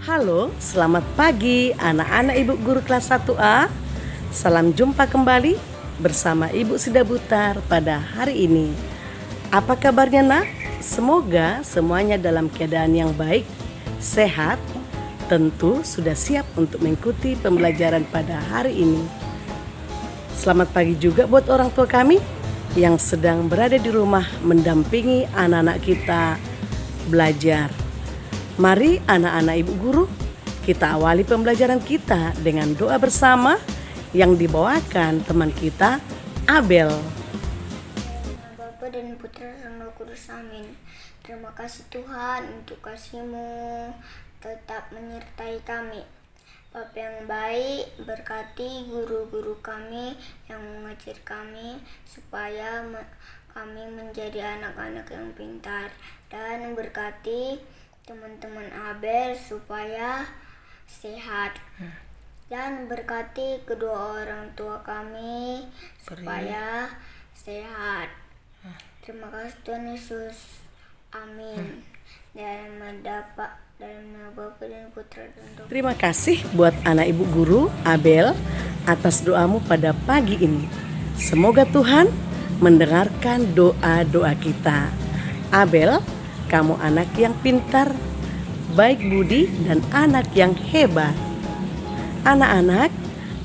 Halo, selamat pagi anak-anak Ibu Guru kelas 1A. Salam jumpa kembali bersama Ibu Sida Butar pada hari ini. Apa kabarnya nak? Semoga semuanya dalam keadaan yang baik, sehat, tentu sudah siap untuk mengikuti pembelajaran pada hari ini. Selamat pagi juga buat orang tua kami yang sedang berada di rumah mendampingi anak-anak kita belajar. Mari anak-anak Ibu Guru, kita awali pembelajaran kita dengan doa bersama yang dibawakan teman kita, Abel. Bapa dan Putra dan Roh Kudus, amin. Terima kasih Tuhan untuk kasih-Mu tetap menyertai kami. Bapa yang baik, berkati guru-guru kami yang mengajar kami supaya kami menjadi anak-anak yang pintar, dan berkati teman-teman Abel supaya sehat, dan berkati kedua orang tua kami supaya sehat. Terima kasih Tuhan Yesus, amin. Dalam nama Bapa dan Putra dan Roh. Terima kasih buat anak Ibu Guru Abel atas doamu pada pagi ini. Semoga Tuhan mendengarkan doa-doa kita. Abel, kamu anak yang pintar, baik budi, dan anak yang hebat. Anak-anak,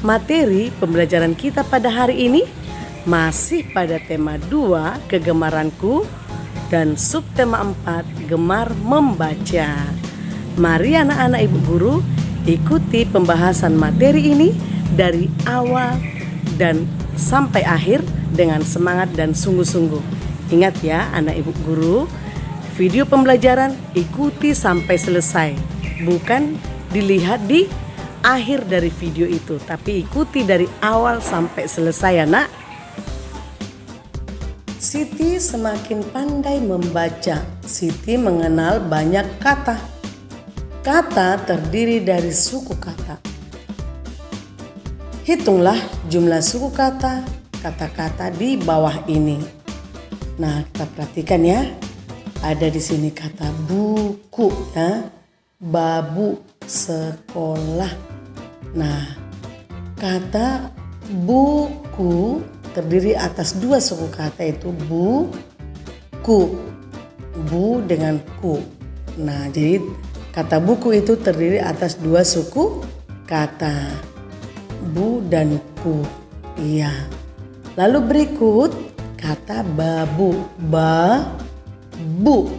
materi pembelajaran kita pada hari ini masih pada tema 2, kegemaranku, dan subtema 4, gemar membaca. Mari anak-anak Ibu Guru ikuti pembahasan materi ini dari awal dan sampai akhir dengan semangat dan sungguh-sungguh. Ingat ya anak Ibu Guru, video pembelajaran ikuti sampai selesai, bukan dilihat di akhir dari video itu, tapi ikuti dari awal sampai selesai ya nak. Siti semakin pandai membaca. Siti mengenal banyak kata. Kata terdiri dari suku kata. Hitunglah jumlah suku kata, kata-kata di bawah ini. Nah, kita perhatikan ya. Ada di sini kata buku ya, babu, sekolah. Nah, kata buku terdiri atas 2 suku kata, yaitu buku, bu dengan ku. Nah, jadi kata buku itu terdiri atas 2 suku kata, bu dan ku. Iya. Lalu berikut kata babu, bu.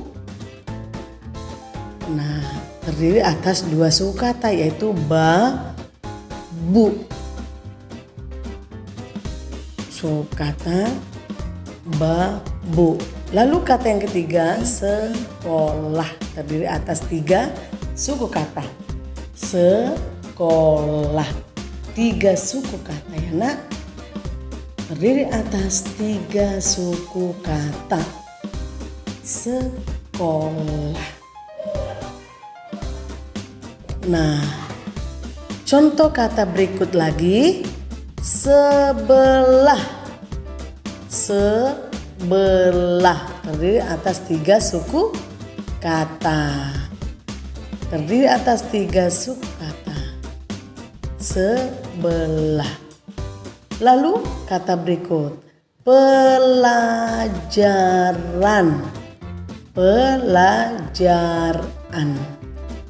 Nah, terdiri atas 2 suku kata, yaitu bu. Suku kata babu. Lalu kata yang ketiga, sekolah, terdiri atas 3 suku kata. Sekolah, 3 suku kata ya nak. Terdiri atas 3 suku kata. Sekolah. Nah, contoh kata berikut lagi, sebelah. Sebelah terdiri atas 3 suku kata. Terdiri atas 3 suku kata. Sebelah. Lalu kata berikut, pelajaran. Pelajaran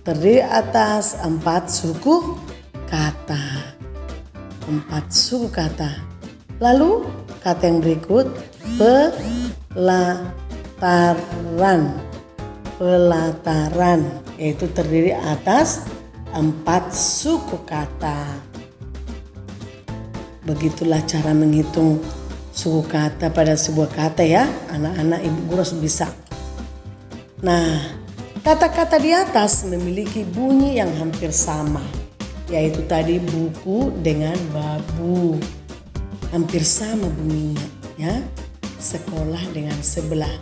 terdiri atas 4 suku kata. 4 suku kata. Lalu kata yang berikut, pelataran. Pelataran yaitu terdiri atas 4 suku kata. Begitulah cara menghitung suku kata pada sebuah kata ya. Anak-anak Ibu Guru harus bisa. Nah, kata-kata di atas memiliki bunyi yang hampir sama, yaitu tadi buku dengan babu. Hampir sama bunyinya ya. Sekolah dengan sebelah.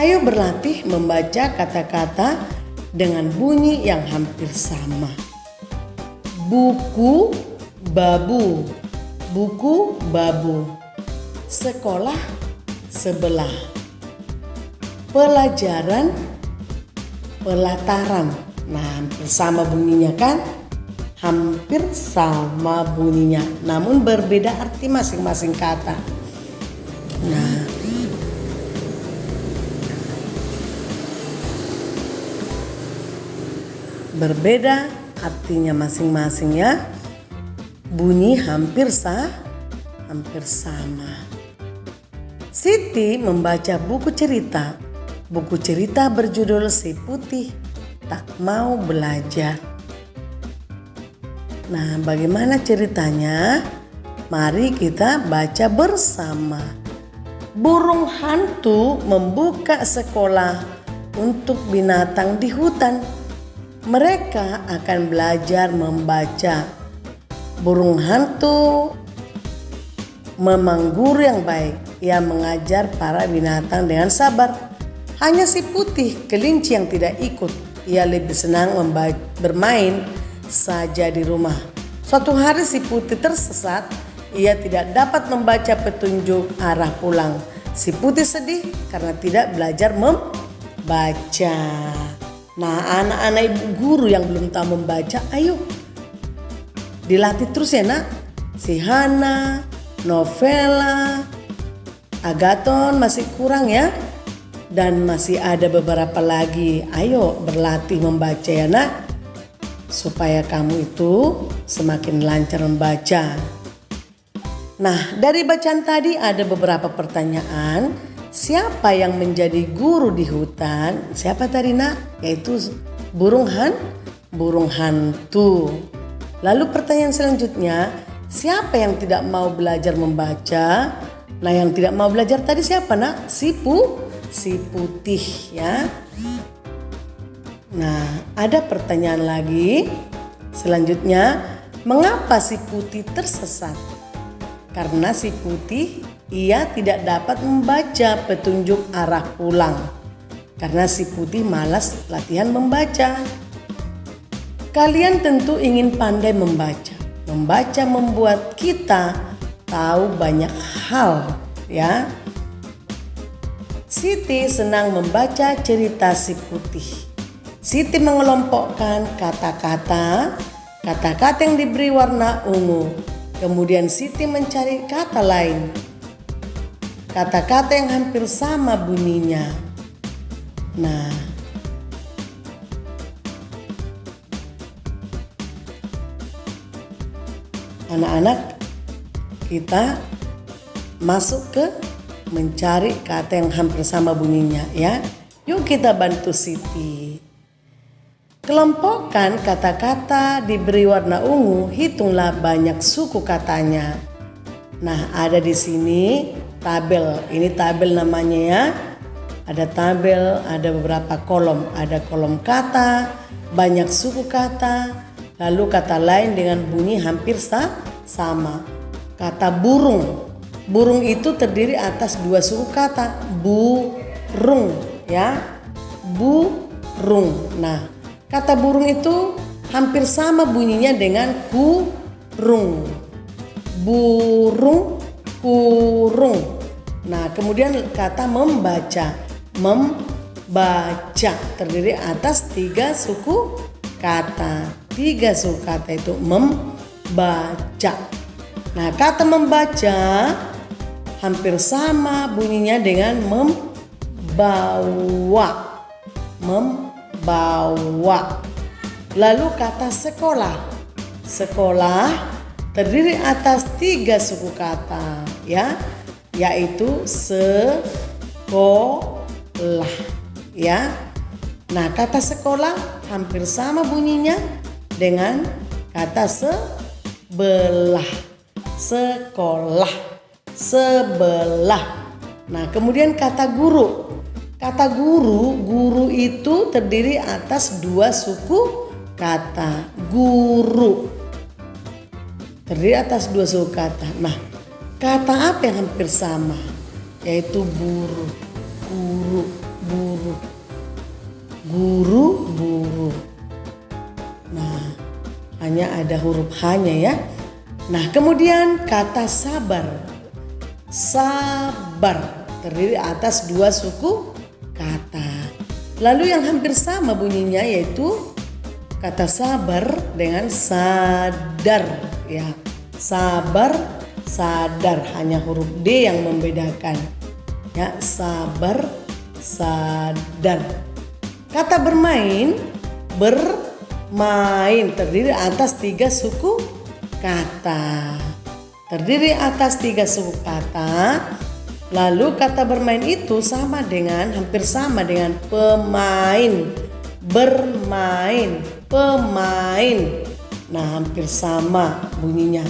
Ayo berlatih membaca kata-kata dengan bunyi yang hampir sama. Buku, babu. Buku, babu. Sekolah, sebelah. Pelajaran, pelataran. Nah, hampir sama bunyinya kan? Hampir sama bunyinya, namun berbeda arti masing-masing kata. Nah, berbeda artinya masing-masing ya. Bunyi hampir sama. Siti membaca buku cerita. Buku cerita berjudul Si Putih Tak Mau Belajar. Nah, bagaimana ceritanya? Mari kita baca bersama. Burung hantu membuka sekolah untuk binatang di hutan. Mereka akan belajar membaca. Burung hantu memang guru yang baik. Ia mengajar para binatang dengan sabar. Hanya si putih, kelinci yang tidak ikut. Ia lebih senang bermain saja di rumah. Suatu hari si putih tersesat. Ia tidak dapat membaca petunjuk arah pulang. Si putih sedih karena tidak belajar membaca. Nah, anak-anak ibu guru yang belum tahu membaca, ayo dilatih terus ya nak. Si Hana, Novela, Agaton masih kurang ya. Dan masih ada beberapa lagi. Ayo berlatih membaca ya nak, supaya kamu itu semakin lancar membaca. Nah, dari bacaan tadi ada beberapa pertanyaan. Siapa yang menjadi guru di hutan? Siapa tadi nak? Yaitu burung hantu. Lalu pertanyaan selanjutnya, siapa yang tidak mau belajar membaca? Nah, yang tidak mau belajar tadi siapa nak? Si putih ya. Nah, ada pertanyaan lagi. Selanjutnya, mengapa si putih tersesat? Karena si putih ia tidak dapat membaca petunjuk arah pulang. Karena si putih malas latihan membaca. Kalian tentu ingin pandai membaca. Membaca membuat kita tahu banyak hal ya. Siti senang membaca cerita si putih. Siti mengelompokkan kata-kata yang diberi warna ungu. Kemudian Siti mencari kata lain. Kata-kata yang hampir sama bunyinya. Nah, anak-anak, kita masuk ke mencari kata yang hampir sama bunyinya ya. Yuk kita bantu Siti. Kelompokkan kata-kata diberi warna ungu, hitunglah banyak suku katanya. Nah, ada di sini tabel. Ini tabel namanya ya. Ada tabel, ada beberapa kolom. Ada kolom kata, banyak suku kata, lalu kata lain dengan bunyi hampir sama. Kata burung. Burung itu terdiri atas dua suku kata, burung ya, burung. Nah, kata burung itu hampir sama bunyinya dengan kurung. Burung, kurung. Nah, kemudian kata membaca. Membaca terdiri atas tiga suku kata. Tiga suku kata itu membaca. Nah, kata membaca hampir sama bunyinya dengan membawa. Membawa. Lalu kata sekolah. Sekolah terdiri atas tiga suku kata ya, yaitu sekolah ya. Nah, kata sekolah hampir sama bunyinya dengan kata sebelah. Sekolah, sebelah. Nah, kemudian kata guru. Kata guru itu terdiri atas dua suku kata. Guru terdiri atas dua suku kata. Nah, kata apa yang hampir sama? Yaitu buru, guru, buru. Guru, buru. Nah, hanya ada huruf H-nya ya. Nah, kemudian kata sabar. Sabar terdiri atas dua suku kata. Lalu yang hampir sama bunyinya yaitu kata sabar dengan sadar ya. Sabar, sadar, hanya huruf D yang membedakan. Ya, sabar, sadar. Kata bermain, bermain terdiri atas 3 suku kata. Terdiri atas 3 suku kata. Lalu kata bermain itu hampir sama dengan pemain. Bermain, pemain. Nah, hampir sama bunyinya.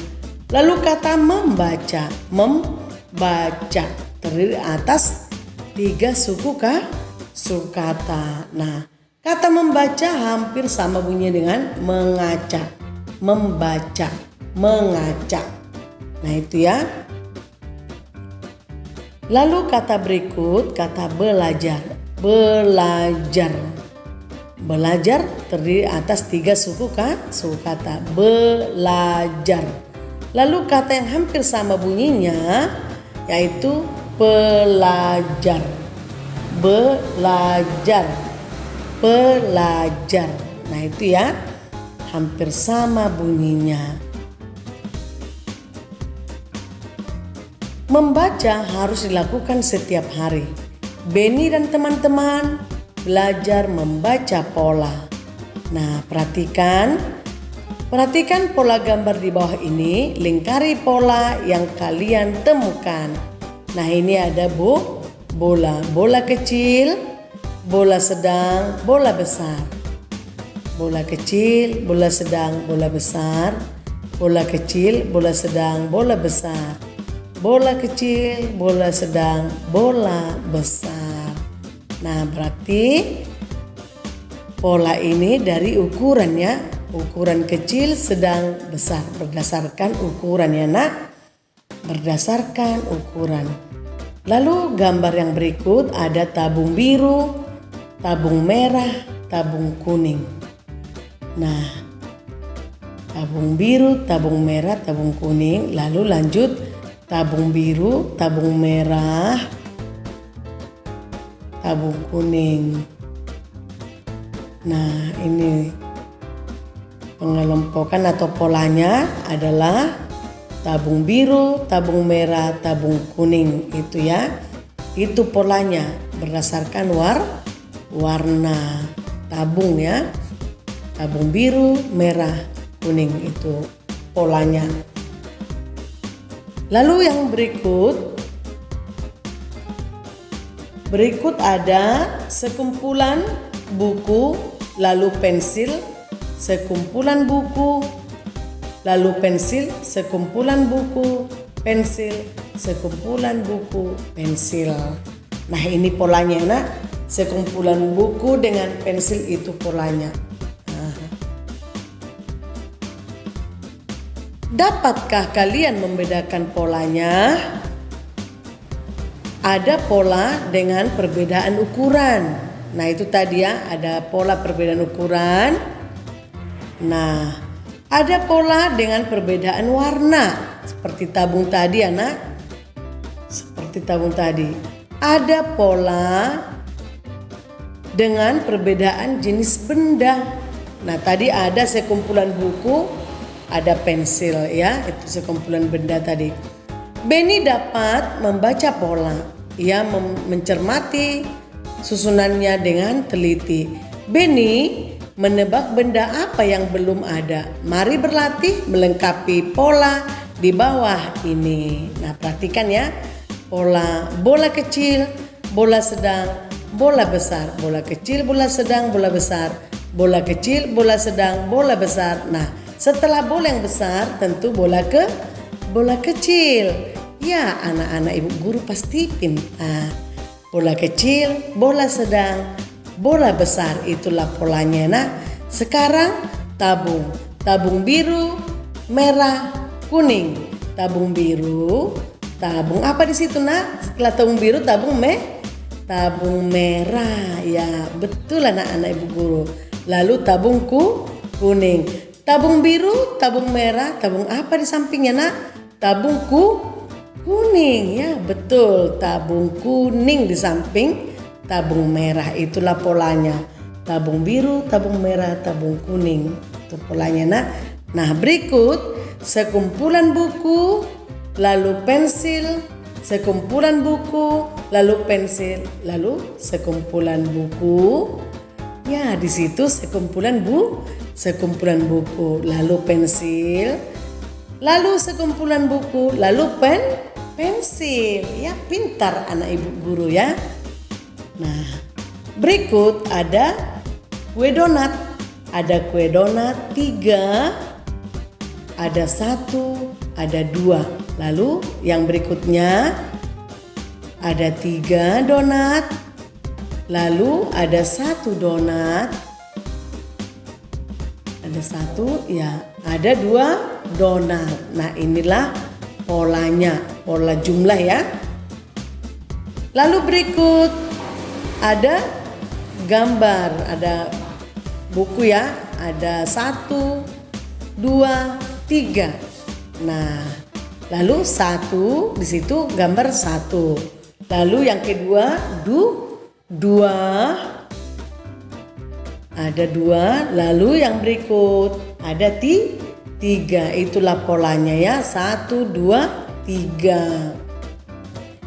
Lalu kata membaca, membaca terdiri atas 3 suku kata. Nah, kata membaca hampir sama bunyinya dengan mengaca, membaca, mengaca. Nah, itu ya. Lalu kata berikut, kata belajar, belajar. Belajar terdiri atas 3 suku kata, belajar. Lalu kata yang hampir sama bunyinya yaitu pelajar. Belajar. Pelajar. Nah, itu ya. Hampir sama bunyinya. Membaca harus dilakukan setiap hari. Beni dan teman-teman belajar membaca pola. Nah, perhatikan pola gambar di bawah ini, lingkari pola yang kalian temukan. Nah, ini ada bola kecil, bola sedang, bola besar. Bola kecil, bola sedang, bola besar. Bola kecil, bola sedang, bola besar. Bola kecil, bola sedang, bola besar. Nah, berarti pola ini dari ukurannya. Ukuran kecil, sedang, besar. Berdasarkan ukuran ya nak. Berdasarkan ukuran. Lalu gambar yang berikut ada tabung biru, tabung merah, tabung kuning. Nah, tabung biru, tabung merah, tabung kuning. Lalu lanjut tabung biru, tabung merah, tabung kuning. Nah, ini pengelompokan atau polanya adalah tabung biru, tabung merah, tabung kuning. Itu ya. Itu polanya berdasarkan warna tabung ya. Tabung biru, merah, kuning itu polanya. Lalu yang berikut ada sekumpulan buku, lalu pensil, sekumpulan buku, lalu pensil, sekumpulan buku, pensil, sekumpulan buku, pensil. Nah, ini polanya nak. Sekumpulan buku dengan pensil itu polanya. Dapatkah kalian membedakan polanya? Ada pola dengan perbedaan ukuran. Nah, itu tadi ya, ada pola perbedaan ukuran. Nah, ada pola dengan perbedaan warna. Seperti tabung tadi anak. Seperti tabung tadi. Ada pola dengan perbedaan jenis benda. Nah, tadi ada sekumpulan buku, ada pensil ya, itu sekumpulan benda tadi. Beni dapat membaca pola. Ia mencermati susunannya dengan teliti. Beni menebak benda apa yang belum ada. Mari berlatih melengkapi pola di bawah ini. Nah, perhatikan ya. Pola bola kecil, bola sedang, bola besar. Bola kecil, bola sedang, bola besar. Bola kecil, bola sedang, bola besar. Nah, setelah bola yang besar tentu bola kecil. Ya, anak-anak ibu guru pasti pintar. Bola kecil, bola sedang, bola besar, itulah polanya. Nah, sekarang tabung biru, merah, kuning. Tabung biru, tabung apa di situ nak? Setelah tabung biru, tabung merah. Ya, betul anak-anak ibu guru. Lalu tabung kuning. Tabung biru, tabung merah, tabung apa di sampingnya nak? Tabung kuning. Ya, betul. Tabung kuning di samping tabung merah, itulah polanya. tabung biru, tabung merah, tabung kuning. Itu polanya. Nah, berikut sekumpulan buku, lalu pensil, sekumpulan buku, lalu pensil, lalu sekumpulan buku. Ya, di situ sekumpulan buku, lalu pensil, lalu sekumpulan buku, lalu pensil. Ya, pintar anak ibu guru ya. Nah, berikut ada kue donat. Ada kue donat 3, ada 1, ada 2. Lalu yang berikutnya ada 3 donat. Lalu ada 1 donat. Ada 1, ya, ada 2 donat. Nah, inilah polanya, pola jumlah ya. Lalu berikut ada gambar, ada buku ya, ada 1, 2, 3. Nah, lalu 1 di situ gambar 1. Lalu yang kedua 2, ada 2. Lalu yang berikut ada 3. Itulah polanya ya, 1, 2, 3.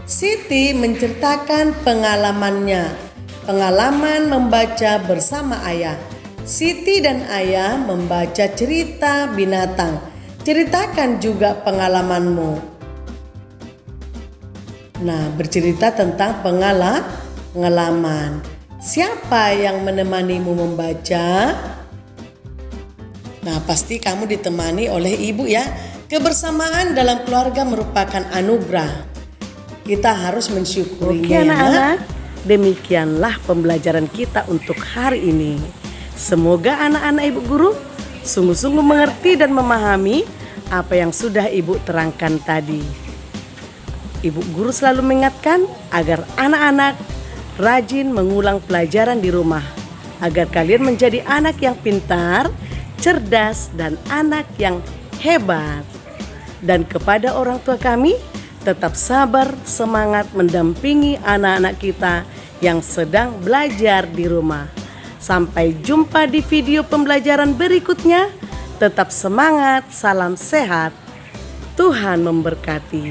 Siti menceritakan pengalaman membaca bersama ayah. Siti dan ayah membaca cerita binatang. Ceritakan juga pengalamanmu. Nah, bercerita tentang pengalaman. Siapa yang menemanimu membaca? Nah, pasti kamu ditemani oleh ibu ya. Kebersamaan dalam keluarga merupakan anugerah. Kita harus mensyukurinya. Oke anak-anak, demikianlah pembelajaran kita untuk hari ini. Semoga anak-anak ibu guru sungguh-sungguh mengerti dan memahami apa yang sudah ibu terangkan tadi. Ibu guru selalu mengingatkan agar anak-anak rajin mengulang pelajaran di rumah, agar kalian menjadi anak yang pintar, cerdas, dan anak yang hebat. Dan kepada orang tua kami, tetap sabar, semangat mendampingi anak-anak kita yang sedang belajar di rumah. Sampai jumpa di video pembelajaran berikutnya. Tetap semangat, salam sehat. Tuhan memberkati.